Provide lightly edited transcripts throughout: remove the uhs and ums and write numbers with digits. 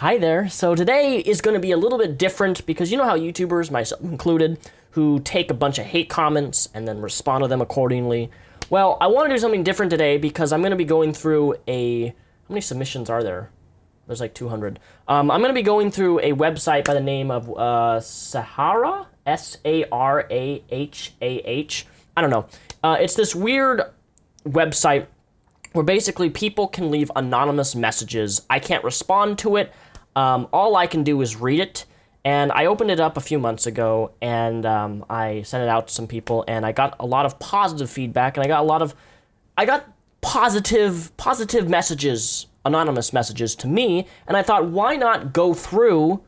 Hi there. So today is going to be a little bit different because you know how YouTubers, myself included, who take a bunch of hate comments and then respond to them accordingly. Well, I want to do something different today because I'm going to be going through how many submissions are there? There's like 200. I'm going to be going through a website by the name of Sahara, S-A-R-A-H-A-H. I don't know. It's this weird website where basically people can leave anonymous messages. I can't respond to it. All I can do is read it. And I opened it up a few months ago, and I sent it out to some people, and I got a lot of positive feedback, and I got positive messages, anonymous messages to me, and I thought, why not go through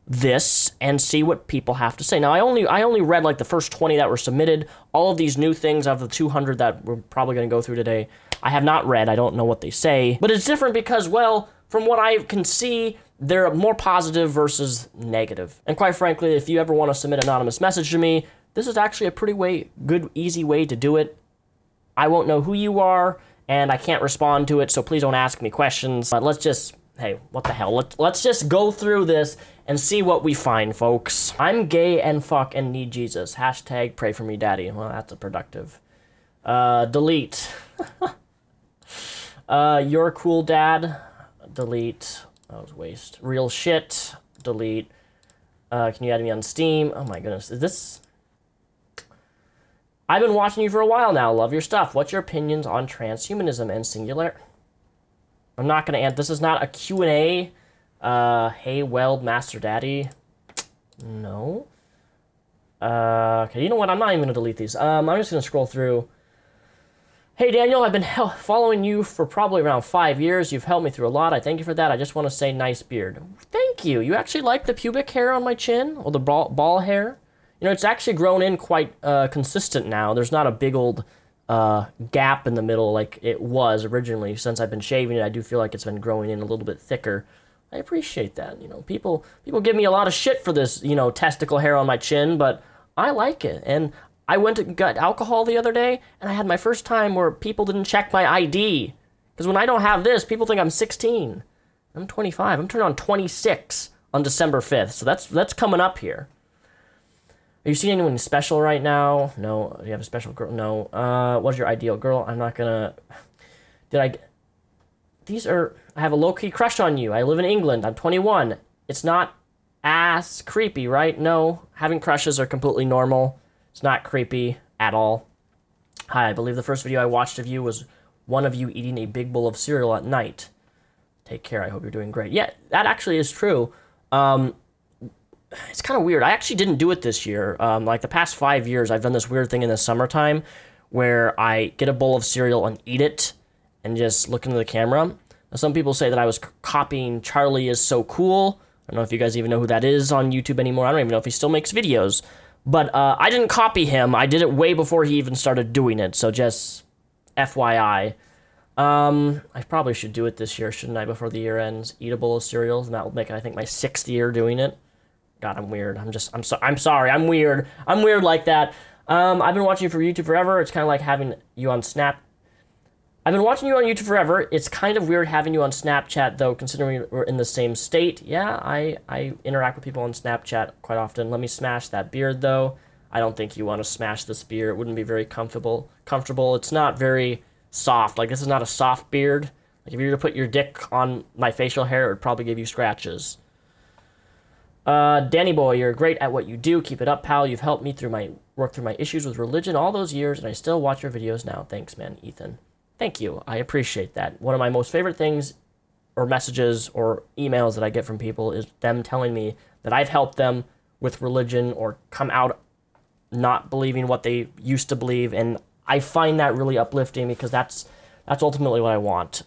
this and see what people have to say. Now, I only read like the first 20 that were submitted. All of these new things out of the 200 that we're probably going to go through today, I have not read. I don't know what they say. But it's different because, well, from what I can see, they're more positive versus negative. And quite frankly, if you ever want to submit an anonymous message to me, this is actually a pretty good, easy way to do it. I won't know who you are, and I can't respond to it, so please don't ask me questions. But let's just, hey, what the hell? Let's just go through this and see what we find, folks. I'm gay and fuck and need Jesus. Hashtag pray for me, daddy. Well, that's a productive. Delete. You're cool, dad. Delete. That was waste. Real shit. Delete. Can you add me on Steam? Oh my goodness. Is this... I've been watching you for a while now. Love your stuff. What's your opinions on transhumanism and singular? I'm not going to answer. This is not a Q&A. Hey, Weld, Master Daddy. No. Okay, you know what? I'm not even going to delete these. I'm just going to scroll through. Hey, Daniel, I've been following you for probably around 5 years. You've helped me through a lot. I thank you for that. I just want to say nice beard. Thank you. You actually like the pubic hair on my chin? Or the ball hair? You know, it's actually grown in quite consistent now. There's not a big old gap in the middle like it was originally. Since I've been shaving it, I do feel like it's been growing in a little bit thicker. I appreciate that. You know, people give me a lot of shit for this, you know, testicle hair on my chin, but I like it. And I went to get alcohol the other day, and I had my first time where people didn't check my ID. Because when I don't have this, people think I'm 16. I'm 25. I'm turning on 26 on December 5th, so that's coming up here. Are you seeing anyone special right now? No. Do you have a special girl? No. What's your ideal girl? I'm not gonna... I have a low-key crush on you. I live in England. I'm 21. It's not ass creepy, right? No. Having crushes are completely normal. It's not creepy at all. Hi, I believe the first video I watched of you was one of you eating a big bowl of cereal at night. Take care. I hope you're doing great. Yeah, that actually is true. It's kind of weird. I actually didn't do it this year. Like the past 5 years, I've done this weird thing in the summertime where I get a bowl of cereal and eat it and just look into the camera. Now, some people say that I was copying Charlie Is So Cool. I don't know if you guys even know who that is on YouTube anymore. I don't even know if he still makes videos. But I didn't copy him. I did it way before he even started doing it. So just FYI. I probably should do it this year, shouldn't I, before the year ends? Eat a bowl of cereals, and that will make it, I think, my 6th year doing it. God, I'm weird. I'm sorry. I'm weird. I'm weird like that. I've been watching you for YouTube forever. It's kind of like having you on Snap. I've been watching you on YouTube forever. It's kind of weird having you on Snapchat, though, considering we're in the same state. Yeah, I interact with people on Snapchat quite often. Let me smash that beard, though. I don't think you want to smash this beard. It wouldn't be very comfortable. It's not very soft. Like, this is not a soft beard. Like, if you were to put your dick on my facial hair, it would probably give you scratches. Danny boy, you're great at what you do. Keep it up, pal. You've helped me work through my issues with religion all those years, and I still watch your videos now. Thanks, man, Ethan. Thank you. I appreciate that. One of my most favorite things or messages or emails that I get from people is them telling me that I've helped them with religion or come out not believing what they used to believe, and I find that really uplifting because that's ultimately what I want.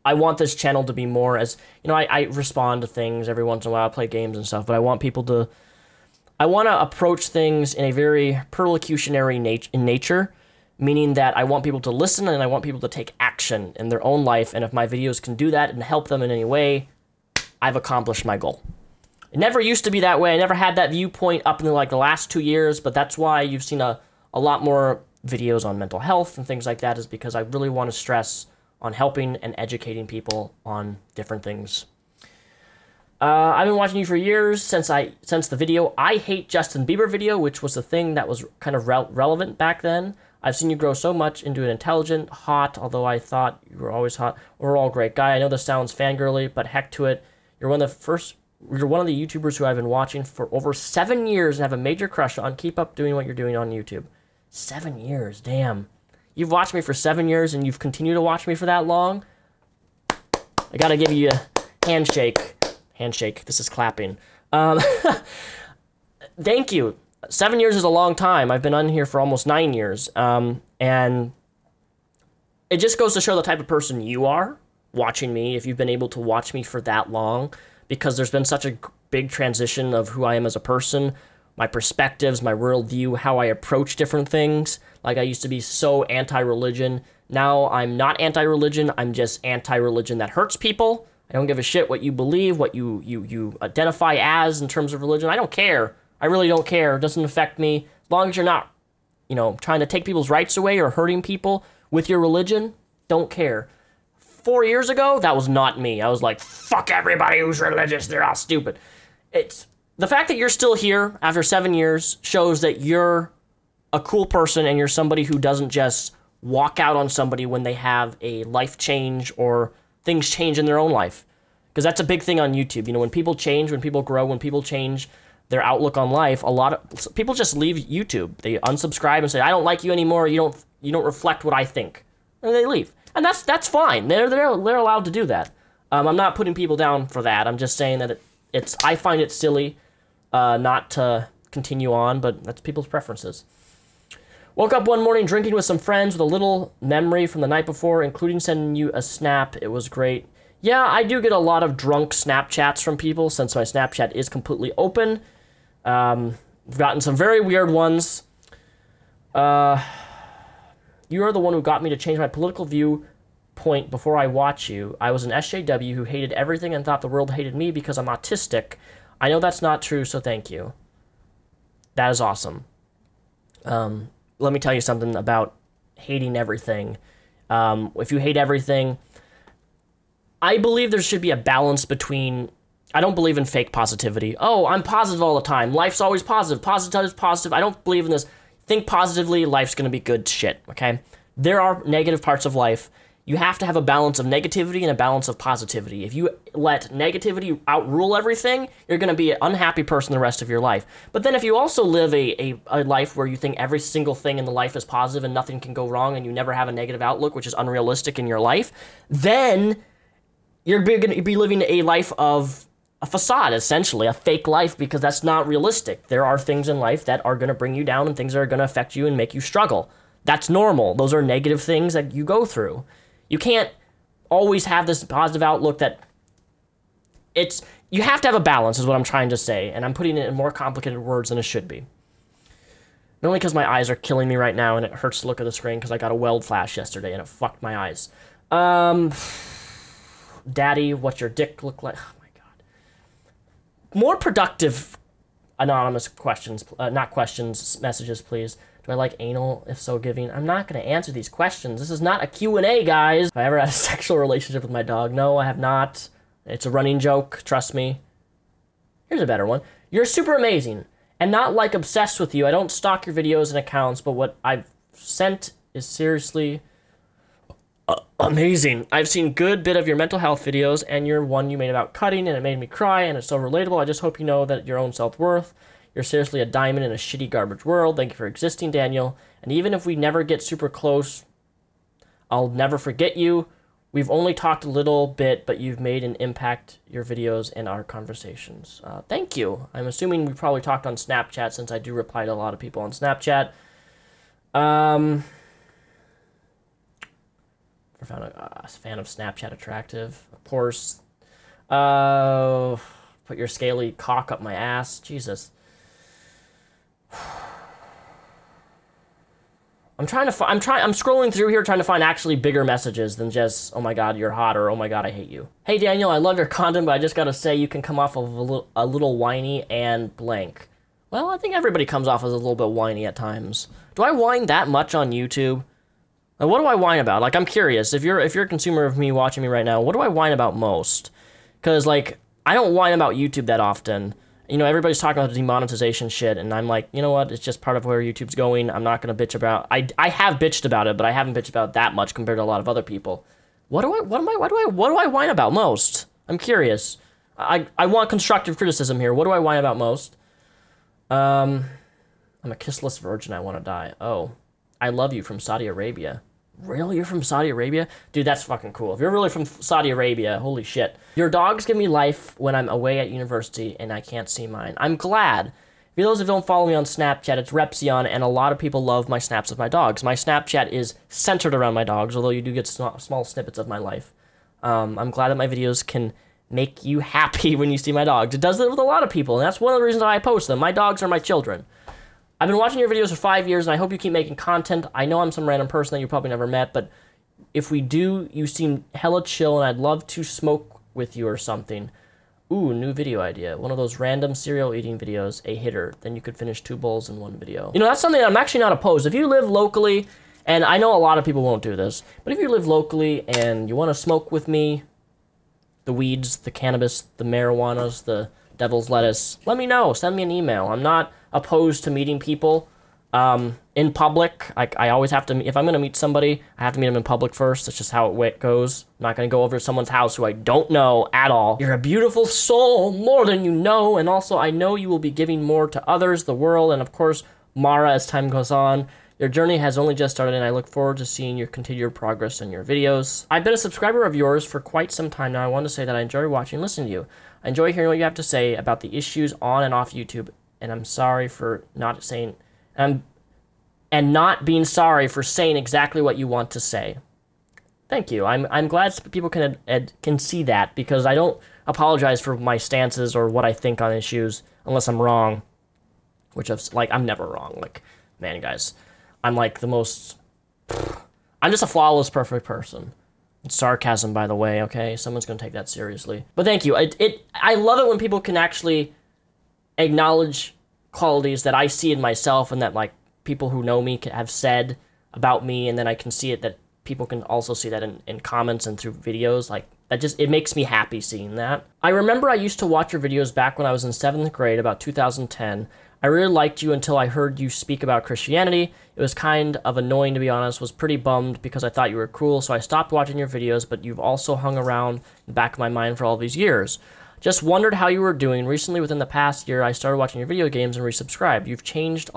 I want this channel to be more as, you know, I respond to things every once in a while, I play games and stuff, but I want people to, I want to approach things in a very perlocutionary nature, meaning that I want people to listen and I want people to take action in their own life, and if my videos can do that and help them in any way, I've accomplished my goal. It never used to be that way. I never had that viewpoint up in like the last 2 years, but that's why you've seen a lot more videos on mental health and things like that, is because I really want to stress on helping and educating people on different things. I've been watching you for years since the video I Hate Justin Bieber video, which was the thing that was kind of relevant back then. I've seen you grow so much into an intelligent, hot, although I thought you were always hot, overall great guy. I know this sounds fangirly, but heck to it. You're one of the YouTubers who I've been watching for over 7 years and have a major crush on. Keep up doing what you're doing on YouTube. 7 years, damn. You've watched me for 7 years and you've continued to watch me for that long? I gotta give you a handshake. Handshake, this is clapping. Thank you. 7 years is a long time. I've been on here for almost 9 years. And it just goes to show the type of person you are watching me, if you've been able to watch me for that long, because there's been such a big transition of who I am as a person, my perspectives, my worldview, how I approach different things. Like, I used to be so anti-religion. Now I'm not anti-religion, I'm just anti-religion that hurts people. I don't give a shit what you believe, what you identify as in terms of religion. I don't care. I really don't care. It doesn't affect me. As long as you're not, trying to take people's rights away or hurting people with your religion, don't care. 4 years ago, that was not me. I was like, fuck everybody who's religious, they're all stupid. It's the fact that you're still here after 7 years shows that you're a cool person and you're somebody who doesn't just walk out on somebody when they have a life change or things change in their own life. Because that's a big thing on YouTube. When people change, when people grow, when people change their outlook on life, a lot of people just leave YouTube. They unsubscribe and say, I don't like you anymore, you don't reflect what I think. And they leave. And that's fine. They're allowed to do that. I'm not putting people down for that. I'm just saying that I find it silly not to continue on, but that's people's preferences. Woke up one morning drinking with some friends with a little memory from the night before, including sending you a snap. It was great. Yeah, I do get a lot of drunk Snapchats from people since my Snapchat is completely open. I've gotten some very weird ones. You are the one who got me to change my political viewpoint before I watch you. I was an SJW who hated everything and thought the world hated me because I'm autistic. I know that's not true, so thank you. That is awesome. Let me tell you something about hating everything. If you hate everything, I believe there should be a balance between... I don't believe in fake positivity. Oh, I'm positive all the time. Life's always positive. Positive is positive. I don't believe in this. Think positively, life's going to be good shit, okay? There are negative parts of life. You have to have a balance of negativity and a balance of positivity. If you let negativity outrule everything, you're going to be an unhappy person the rest of your life. But then if you also live a life where you think every single thing in the life is positive and nothing can go wrong and you never have a negative outlook, which is unrealistic in your life, then you're going to be living a life of a facade, essentially, a fake life, because that's not realistic. There are things in life that are going to bring you down and things that are going to affect you and make you struggle. That's normal. Those are negative things that you go through. You can't always have this positive outlook that you have to have a balance is what I'm trying to say, and I'm putting it in more complicated words than it should be. Not only because my eyes are killing me right now and it hurts to look at the screen because I got a weld flash yesterday and it fucked my eyes. Daddy, what's your dick look like? Oh my god. More productive anonymous questions, not questions, messages, please. Do I like anal? If so, giving. I'm not going to answer these questions. This is not a Q&A, guys. Have I ever had a sexual relationship with my dog? No, I have not. It's a running joke. Trust me. Here's a better one. You're super amazing. And not like obsessed with you. I don't stalk your videos and accounts, but what I've sent is seriously amazing. I've seen good bit of your mental health videos and your one you made about cutting, and it made me cry, and it's so relatable. I just hope you know that your own self-worth. You're seriously a diamond in a shitty garbage world. Thank you for existing, Daniel. And even if we never get super close, I'll never forget you. We've only talked a little bit, but you've made an impact, your videos and our conversations. Thank you. I'm assuming we probably talked on Snapchat, since I do reply to a lot of people on Snapchat. I found a fan of Snapchat attractive. Of course. Put your scaly cock up my ass. Jesus. I'm scrolling through here trying to find actually bigger messages than just, oh my god, you're hot, or oh my god, I hate you. Hey Daniel, I love your content, but I just gotta say you can come off of a little whiny and blank. Well, I think everybody comes off as a little bit whiny at times. Do I whine that much on YouTube? Like, what do I whine about? Like, I'm curious. If you're a consumer of me watching me right now, what do I whine about most? Because, like, I don't whine about YouTube that often. You know, everybody's talking about the demonetization shit, and I'm like, you know what? It's just part of where YouTube's going. I'm not gonna bitch about. I have bitched about it, but I haven't bitched about it that much compared to a lot of other people. What do I whine about most? I'm curious. I want constructive criticism here. What do I whine about most? I'm a kissless virgin. I want to die. Oh, I love you from Saudi Arabia. Really? You're from Saudi Arabia? Dude, that's fucking cool. If you're really from Saudi Arabia, holy shit. Your dogs give me life when I'm away at university and I can't see mine. I'm glad. For those who don't follow me on Snapchat, it's Repzion, and a lot of people love my snaps of my dogs. My Snapchat is centered around my dogs, although you do get small snippets of my life. I'm glad that my videos can make you happy when you see my dogs. It does it with a lot of people, and that's one of the reasons why I post them. My dogs are my children. I've been watching your videos for 5 years, and I hope you keep making content. I know I'm some random person that you probably never met, but if we do, you seem hella chill, and I'd love to smoke with you or something. Ooh, new video idea. One of those random cereal eating videos, a hitter. Then you could finish 2 bowls in one video. You know, that's something that I'm actually not opposed. If you live locally, and I know a lot of people won't do this, but if you live locally and you want to smoke with me, the weeds, the cannabis, the marijuanas, the devil's lettuce, let me know. Send me an email. I'm not opposed to meeting people in public. I always have to, if I'm going to meet somebody, I have to meet them in public first. That's just how it goes. I'm not going to go over to someone's house who I don't know at all. You're a beautiful soul, more than you know, and also I know you will be giving more to others, the world, and of course, Mara as time goes on. Your journey has only just started, and I look forward to seeing your continued progress in your videos. I've been a subscriber of yours for quite some time now. I want to say that I enjoy watching and listening to you. I enjoy hearing what you have to say about the issues on and off YouTube, and I'm sorry for not saying, and not being sorry for saying exactly what you want to say. Thank you. I'm glad people can see that, because I don't apologize for my stances or what I think on issues unless I'm wrong, which I'm never wrong. Like, man, guys, I'm like the most. I'm just a flawless, perfect person. It's sarcasm, by the way. Okay, someone's gonna take that seriously. But thank you. I love it when people can actually acknowledge qualities that I see in myself, and that like people who know me have said about me, and then I can see it that people can also see that in comments and through videos. Like, that just, it makes me happy seeing that. I remember I used to watch your videos back when I was in 7th grade, about 2010. I really liked you until I heard you speak about Christianity. It was kind of annoying, to be honest. Was pretty bummed because I thought you were cool, so I stopped watching your videos, but you've also hung around in the back of my mind for all these years. Just wondered how you were doing. Recently, within the past year, I started watching your video games and resubscribed. You've changed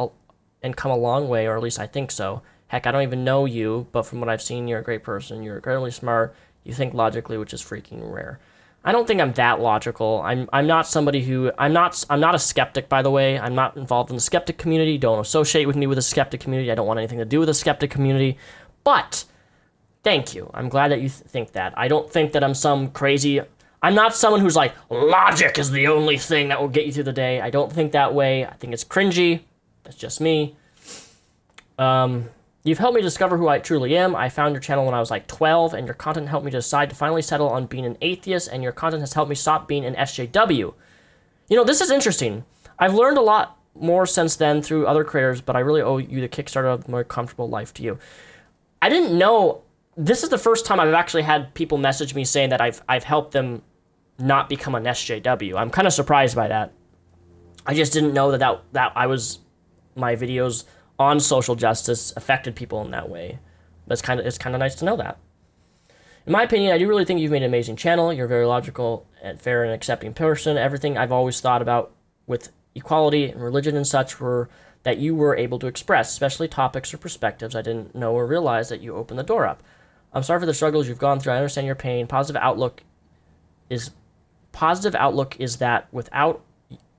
and come a long way, or at least I think so. Heck, I don't even know you, but from what I've seen, you're a great person. You're incredibly smart. You think logically, which is freaking rare. I don't think I'm that logical. I'm not somebody who, I'm not a skeptic, by the way. I'm not involved in the skeptic community. Don't associate with me with the skeptic community. I don't want anything to do with the skeptic community. But thank you. I'm glad that you think that. I don't think that I'm some crazy. I'm not someone who's like, logic is the only thing that will get you through the day. I don't think that way. I think it's cringy. That's just me. You've helped me discover who I truly am. I found your channel when I was like 12, and your content helped me decide to finally settle on being an atheist, and your content has helped me stop being an SJW. You know, this is interesting. I've learned a lot more since then through other creators, but I really owe you the Kickstarter of a more comfortable life to you. I didn't know, this is the first time I've actually had people message me saying that I've helped them not become an SJW. I'm kind of surprised by that. I just didn't know that my videos on social justice affected people in that way. But it's kind of nice to know that. In my opinion, I do really think you've made an amazing channel. You're a very logical and fair and accepting person. Everything I've always thought about with equality and religion and such were that you were able to express, especially topics or perspectives I didn't know or realize that you opened the door up. I'm sorry for the struggles you've gone through. I understand your pain. Positive outlook is that without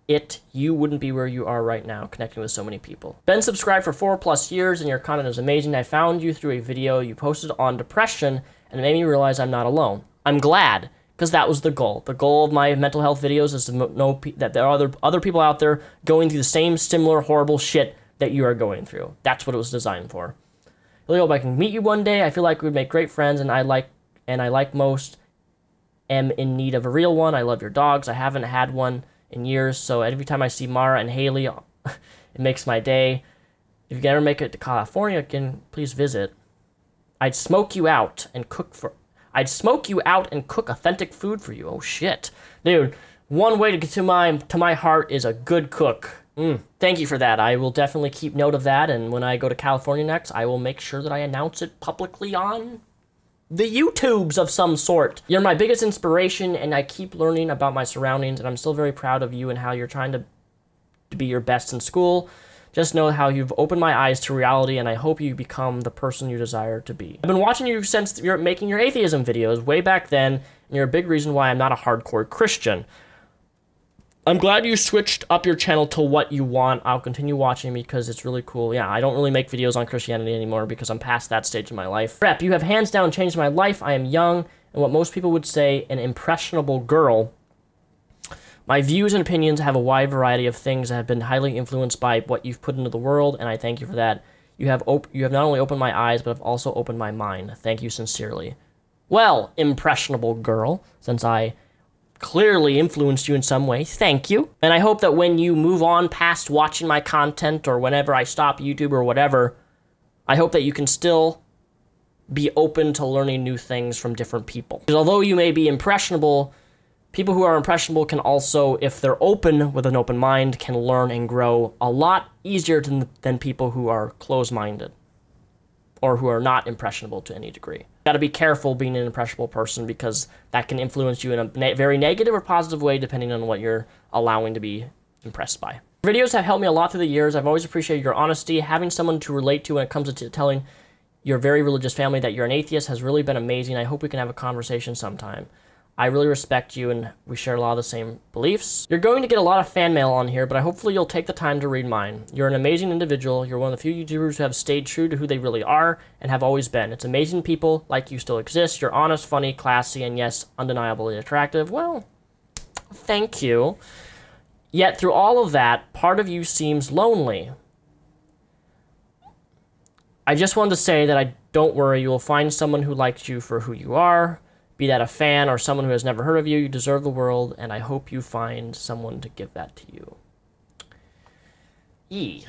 it, you wouldn't be where you are right now, connecting with so many people. Been subscribed for 4+ years, and your content is amazing. I found you through a video you posted on depression, and it made me realize I'm not alone. I'm glad, because that was the goal. The goal of my mental health videos is to know that there are other people out there going through the same similar horrible shit that you are going through. That's what it was designed for. I really hope I can meet you one day. I feel like we would make great friends, and I like most am in need of a real one. I love your dogs. I haven't had one in years, so every time I see Mara and Haley, it makes my day. If you can ever make it to California again, please visit. I'd smoke you out and cook authentic food for you. Oh shit, dude, One way to get to my heart is a good cook. Thank you for that. I will definitely keep note of that, and when I go to California next, I will make sure that I announce it publicly on the YouTubes of some sort. You're my biggest inspiration, and I keep learning about my surroundings, and I'm still very proud of you and how you're trying to be your best in school. Just know how you've opened my eyes to reality, and I hope you become the person you desire to be. I've been watching you since you're making your atheism videos way back then, and you're a big reason why I'm not a hardcore Christian. I'm glad you switched up your channel to what you want. I'll continue watching because it's really cool. Yeah, I don't really make videos on Christianity anymore because I'm past that stage in my life. Rep, you have hands down changed my life. I am young, and what most people would say, an impressionable girl. My views and opinions have a wide variety of things that have been highly influenced by what you've put into the world, and I thank you for that. You have not only opened my eyes, but have also opened my mind. Thank you sincerely. Well, impressionable girl, since I clearly influenced you in some way, thank you. And I hope that when you move on past watching my content, or whenever I stop YouTube or whatever, I hope that you can still be open to learning new things from different people. Because although you may be impressionable, people who are impressionable can also, if they're open with an open mind, can learn and grow a lot easier than people who are closed-minded or who are not impressionable to any degree. Got to be careful being an impressionable person because that can influence you in a very negative or positive way depending on what you're allowing to be impressed by. Videos have helped me a lot through the years. I've always appreciated your honesty. Having someone to relate to when it comes to telling your very religious family that you're an atheist has really been amazing. I hope we can have a conversation sometime. I really respect you, and we share a lot of the same beliefs. You're going to get a lot of fan mail on here, but hopefully you'll take the time to read mine. You're an amazing individual. You're one of the few YouTubers who have stayed true to who they really are and have always been. It's amazing people like you still exist. You're honest, funny, classy, and yes, undeniably attractive. Well, thank you. Yet through all of that, part of you seems lonely. I just wanted to say that don't worry, you will find someone who likes you for who you are. Be that a fan or someone who has never heard of you, you deserve the world, and I hope you find someone to give that to you.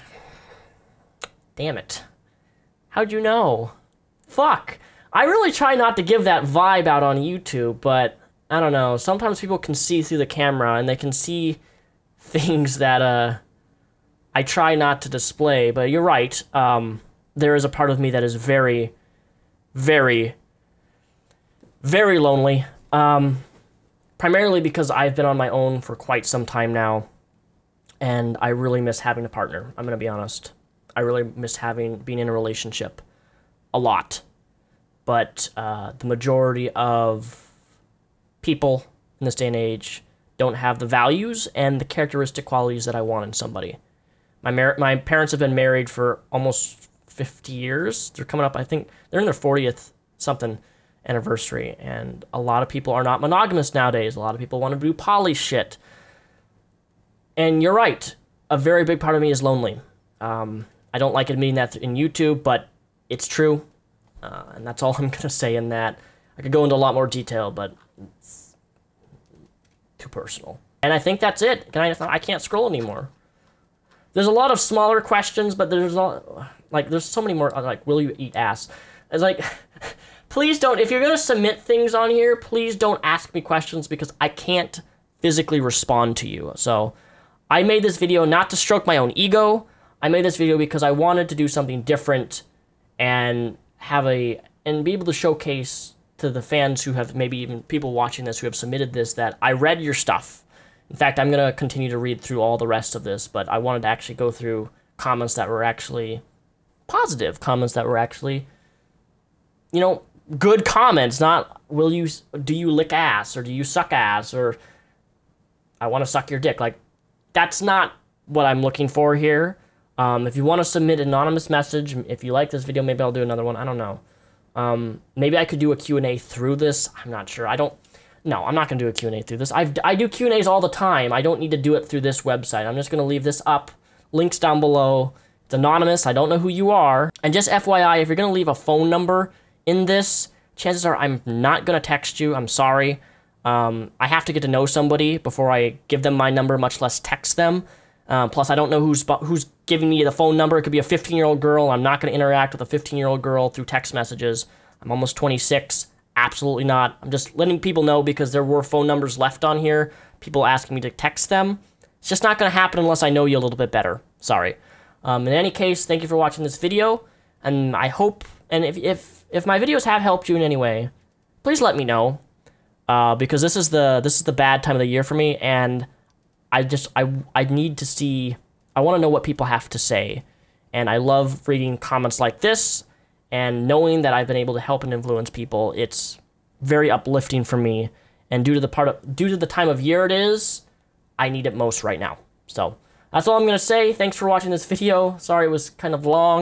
Damn it. How'd you know? Fuck. I really try not to give that vibe out on YouTube, but I don't know. Sometimes people can see through the camera, and they can see things that I try not to display, but you're right. There is a part of me that is very, very, very lonely, primarily because I've been on my own for quite some time now, and I really miss having a partner. I'm going to be honest. I really miss being in a relationship a lot, but the majority of people in this day and age don't have the values and the characteristic qualities that I want in somebody. My parents have been married for almost 50 years. They're coming up, I think, they're in their 40th something anniversary, and a lot of people are not monogamous nowadays. A lot of people want to do poly shit. And you're right, a very big part of me is lonely. I don't like admitting that in YouTube, but it's true, and that's all I'm going to say in that. I could go into a lot more detail, but it's too personal. And I think that's it. I can't scroll anymore. There's a lot of smaller questions, but there's so many more, like, will you eat ass? It's like, please don't, if you're going to submit things on here, please don't ask me questions because I can't physically respond to you. So I made this video not to stroke my own ego. I made this video because I wanted to do something different and be able to showcase to the fans who have, maybe even people watching this who have submitted this, that I read your stuff. In fact, I'm going to continue to read through all the rest of this, but I wanted to actually go through comments that were actually positive, comments that were actually, you know, good comments, not do you lick ass, or do you suck ass, or I want to suck your dick. Like, that's not what I'm looking for here. If you want to submit an anonymous message, if you like this video, maybe I'll do another one. I don't know. Maybe I could do a Q&A through this. I'm not sure. No, I'm not going to do a Q&A through this. I do Q&As all the time. I don't need to do it through this website. I'm just going to leave this up. Links down below. It's anonymous. I don't know who you are. And just FYI, if you're going to leave a phone number in this, chances are I'm not going to text you. I'm sorry. I have to get to know somebody before I give them my number, much less text them. Plus, I don't know who's giving me the phone number. It could be a 15-year-old girl. I'm not going to interact with a 15-year-old girl through text messages. I'm almost 26. Absolutely not. I'm just letting people know because there were phone numbers left on here. People asking me to text them. It's just not going to happen unless I know you a little bit better. Sorry. In any case, thank you for watching this video, and I hope, and if my videos have helped you in any way, please let me know, because this is the bad time of the year for me, and I need to see, I want to know what people have to say, and I love reading comments like this, and knowing that I've been able to help and influence people. It's very uplifting for me, and due to the time of year it is, I need it most right now. So that's all I'm going to say. Thanks for watching this video. Sorry it was kind of long.